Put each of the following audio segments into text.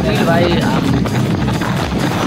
Speed भाई।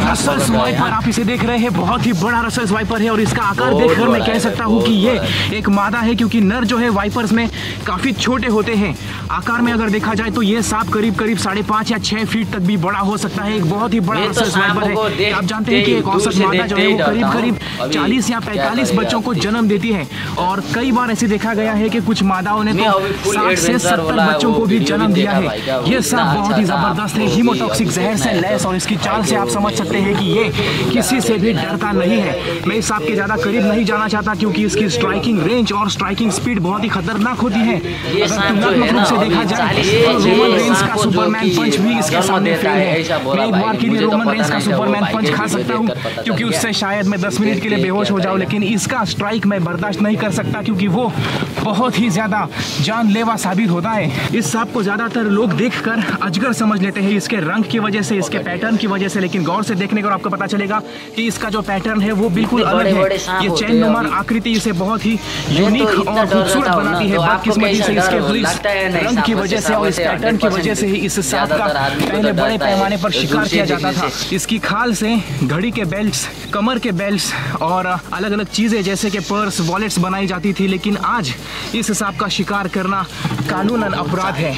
Russell's wiper आप इसे देख रहे हैं, बहुत ही बड़ा रसेल्स वाइपर है और इसका आकार देखकर मैं कह सकता हूँ कि ये एक मादा है, क्योंकि नर जो है वाइपर्स में काफी छोटे होते हैं। आकार में अगर देखा जाए तो ये सांप करीब 5.5 या 6 फीट तक भी बड़ा हो सकता है। एक बहुत ही बड़ा रसेल्स वाइपर है। आप जानते हैं कि एक औसत मादा जो है वो करीब 40 या 45 बच्चों को जन्म देती है और कई बार ऐसे देखा गया है कि कुछ मादाओं ने तो 60 से 70 बच्चों को भी जन्म दिया है। ये सांप बहुत ही जबरदस्त है, हीमोटॉक्सिक जहर से लैस, और इसकी चाल से आप समझ सकते हैं कि ये किसी से भी डरता नहीं है। मैं इस सांप के ज्यादा करीब नहीं जाना चाहता क्योंकि इसकी स्ट्राइकिंग रेंज और स्ट्राइकिंग स्पीड बहुत ही खतरनाक होती है। अगर तुलनात्मक रूप से देखा जाए तो रोमन रेंस का सुपरमैन पंच भी इसके सामने फेल है। मैं एक बार के लिए रोमन रेंस का सुपरमैन पंच खा सकता हूँ क्योंकि उससे शायद मैं 10 मिनट के लिए बेहोश हो जाऊँ, लेकिन इसका स्ट्राइक मैं बर्दाश्त नहीं कर सकता क्योंकि वो बहुत ही ज्यादा जानलेवा साबित होता है। इस सांप को ज्यादातर लोग देखकर अजगर समझ लेते हैं, इसके रंग की वजह से, इसके पैटर्न की वजह से, लेकिन गौर से देखने को आपको पता चलेगा कि इसका जो पैटर्न है वो बिल्कुल अलग है। ये चैन नुमा आकृति इसे बहुत ही यूनिक और खूबसूरत बनाती है। बदकिस्मती से इसके रंग की वजह से और इस पैटर्न की वजह से ही इस सांप का पहले बड़े पैमाने पर शिकार किया जाता था। इसकी खाल से घड़ी के बेल्ट्स, कमर के बेल्ट्स और अलग अलग चीजें जैसे कि पर्स, वॉलेट्स बनाई जाती थी, लेकिन आज इस सांप का शिकार करना कानूनन अपराध है।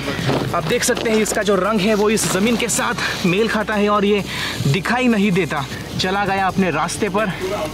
आप देख सकते हैं इसका जो रंग है वो इस जमीन के साथ मेल खाता है और ये दिखाई नहीं देता। चला गया अपने रास्ते पर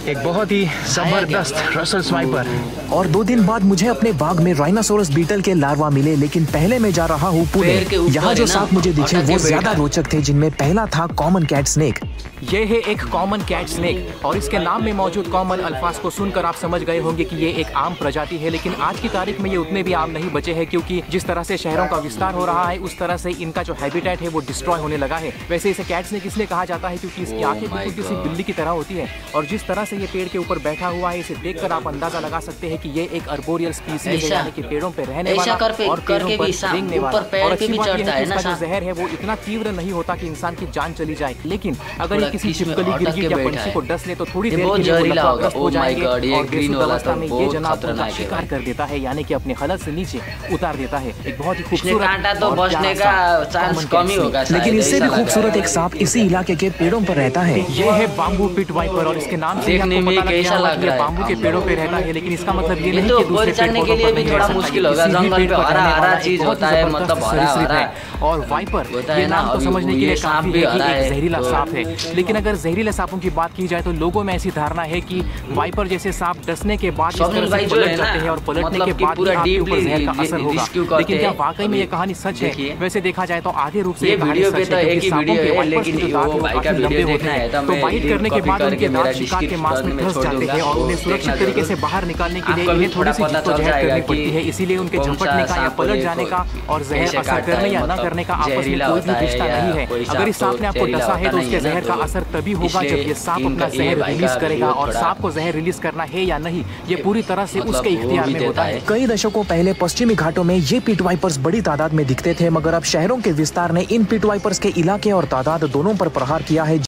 एक बहुत ही जबरदस्त रसेल्स वाइपर। और 2 दिन बाद मुझे अपने बाग में राइनोसोरस बीटल के लार्वा मिले, लेकिन पहले मैं जा रहा हूँ पुणे। यहाँ जो सांप मुझे दिखे वो ज्यादा रोचक थे, जिनमें पहला था कॉमन कैट स्नेक। ये है एक कॉमन कैट स्नेक और इसके नाम में मौजूद कॉमन अल्फाज को सुनकर आप समझ गए होंगे कि ये एक आम प्रजाति है, लेकिन आज की तारीख में ये उतने भी आम नहीं बचे हैं क्योंकि जिस तरह से शहरों का विस्तार हो रहा है उस तरह से इनका जो हैबिटेट है वो डिस्ट्रॉय होने लगा है। वैसे इसे कैट स्नेक इसलिए कहा जाता है क्योंकि इसकी आंखें बिल्कुल किसी बिल्ली की तरह होती है और जिस तरह से ये पेड़ के ऊपर बैठा हुआ है इसे देखकर आप अंदाजा लगा सकते हैं कि ये एक अर्बोरियल स्पीसीज है, यानी कि पेड़ों पे रहने वाला और पेड़ों पर रेंगने वाला। और अच्छी बात यह है कि इसका जो जहर है वो इतना तीव्र नहीं होता कि इंसान की जान चली जाए, लेकिन अगर ये किसी छिपकली, गिरगिट या पंछी को डस ले तो थोड़ी देर के लिए लताग्रस्त हो जाएंगे और बेसुध अवस्था में ये जनाब उनका शिकार कर देता है, यानी कि अपने खलत से नीचे उतार देता है। एक बहुत ही खूबसूरत तो बचने का चांस कम ही होगा, लेकिन इससे भी खूबसूरत एक सांप इसी इलाके के पेड़ों पर रहता है। ये है बाम्बू पिट वाइपर और इसके नाम से देखने में कैसा लग रहा है, बाम्बू के पेड़ों पे रहता है, लेकिन इसका मतलब ये नहीं तो कि दूसरे चढ़ने के लिए भी थोड़ा मुश्किल होगा। जंगल पे हरा हरा चीज होता है, मतलब हरा हरा। और वाइपर ये नाम तो समझने के लिए काफी है कि एक जहरीला सांप है, लेकिन अगर जहरीले सांपों की बात की जाए तो लोगों में ऐसी धारणा है कि वाइपर जैसे सांप डसने के बाद इस तरह से पलट जाते हैं और पलटने के बाद ही आपके ऊपर जहर का असर होगा, लेकिन क्या वाकई में ये कहानी सच है? वैसे देखा जाए तो आधे रूप से ये वीडियो पे तो एक ही वीडियो है, लेकिन वो भाई का वीडियो देखना है तो बाइट करने के बाद उनके दांत शिकार के मांस में फंस जाते हैं और उन्हें सुरक्षित तरीके से बाहर निकालने के लिए इन्हें थोड़ी सी जहर करनी पड़ती है। इसीलिए उनके झपटने का या पलट जाने का और जहर असर करने या न करने का आपस में कोई भी रिश्ता नहीं है। अगर इस सांप ने आपको डसा है तो उसके जहर का असर तभी होगा जब ये सांप अपना जहर रिलीज करेगा, और सांप को जहर रिलीज करना है या नहीं ये पूरी तरह से उसके इख्तियार में होता है। कई दशकों पहले पश्चिमी घाटों में ये पिट वाइपर्स बड़ी तादाद में दिखते थे, मगर अब शहरों के विस्तार ने इन पिट वाइपर्स के इलाके और तादाद दोनों पर प्रहार किया है।